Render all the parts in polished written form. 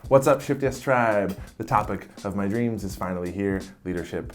What's up, Shift Yes Tribe? The topic of my dreams is finally here, leadership.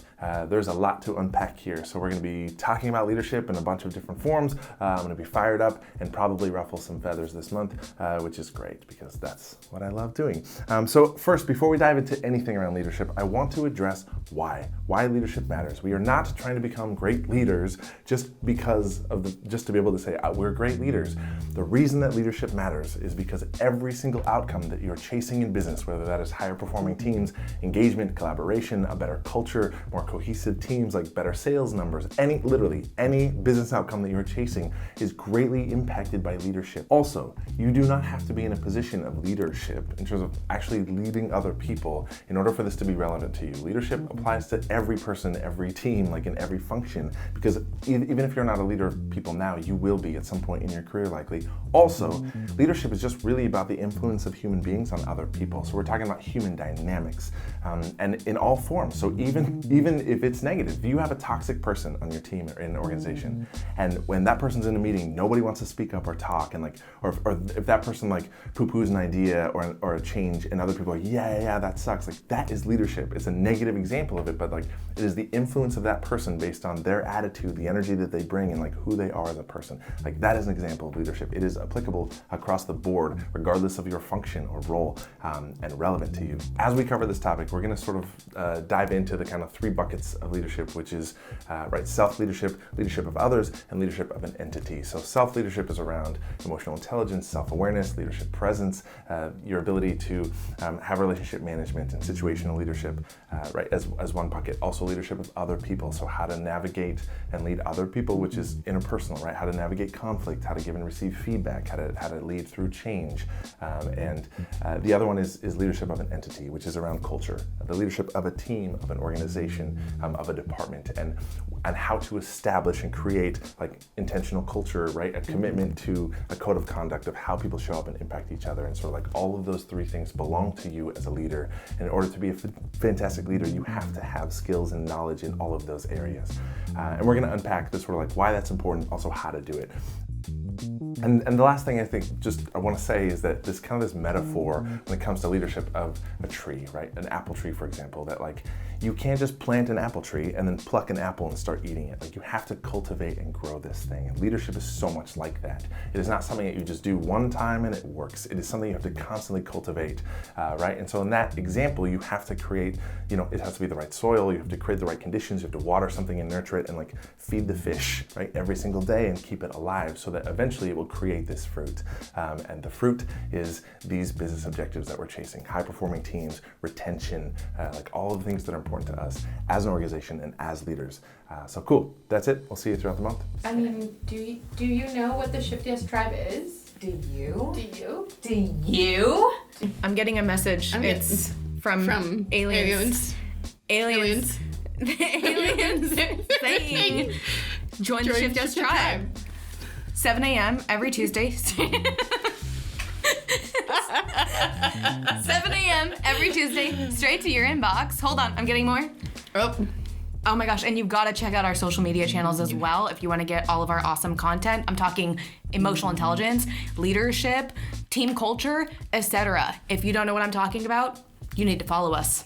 There's a lot to unpack here, so we're going to be talking about leadership in a bunch of different forms. I'm going to be fired up and probably ruffle some feathers this month, which is great because that's what I love doing. So first, before we dive into anything around leadership, I want to address why leadership matters. We are not trying to become great leaders just to be able to say we're great leaders. The reason that leadership matters is because every single outcome that you're chasing in business, whether that is higher performing teams, engagement, collaboration, a better culture, more cohesive teams, like better sales numbers, literally any business outcome that you're chasing is greatly impacted by leadership. Also, you do not have to be in a position of leadership in terms of actually leading other people in order for this to be relevant to you. Leadership applies to every person, every team, like in every function, because even if you're not a leader of people now, you will be at some point in your career likely. Also, leadership is just really about the influence of human beings on other people. So we're talking about human dynamics, and in all forms. So even if it's negative, if you have a toxic person on your team or in an organization, and when that person's in a meeting, nobody wants to speak up or talk, and or if that person poo-poos an idea or a change, and other people are yeah, that sucks. That is leadership. It's a negative example of it, but it is the influence of that person based on their attitude, the energy that they bring, and who they are as a person. That is an example of leadership. It is applicable across the board, regardless of your function or role, and relevant to you. As we cover this topic, we're going to sort of dive into the kind of three buckets of leadership, which is self-leadership, leadership of others, and leadership of an entity. So self-leadership is around emotional intelligence, self-awareness, leadership presence, your ability to have relationship management and situational leadership, as one bucket. Also leadership of other people, so how to navigate and lead other people, which is interpersonal, right? How to navigate conflict, how to give and receive feedback, how to lead through change. And the other one is leadership of an entity, which is around culture, the leadership of a team, of an organization, of a department, and how to establish and create intentional culture, right? A commitment to a code of conduct of how people show up and impact each other. And sort of all of those three things belong to you as a leader. And in order to be a fantastic leader, you have to have skills and knowledge in all of those areas. And we're going to unpack this sort of why that's important, also how to do it. And the last thing I think I want to say is that this metaphor when it comes to leadership of a tree, right? An apple tree, for example, that you can't just plant an apple tree and then pluck an apple and start eating it. You have to cultivate and grow this thing. And leadership is so much like that. It is not something that you just do one time and it works. It is something you have to constantly cultivate, right? And so in that example, you have to create, it has to be the right soil. You have to create the right conditions. You have to water something and nurture it and feed the fish, right? Every single day and keep it alive so that eventually it will create this fruit. And the fruit is these business objectives that we're chasing: high performing teams, retention, all of the things that are important to us as an organization and as leaders. So cool, that's it. We'll see you throughout the month. I mean, do you know what the Shift Yes Tribe is? Do you? I'm getting a message. It's from aliens. Aliens. The aliens saying, join the Shift Yes Tribe. 7 a.m. every Tuesday. 7 a.m. every Tuesday, straight to your inbox. Hold on, I'm getting more. Oh my gosh, and you've got to check out our social media channels as well if you want to get all of our awesome content. I'm talking emotional intelligence, leadership, team culture, etc. If you don't know what I'm talking about, you need to follow us.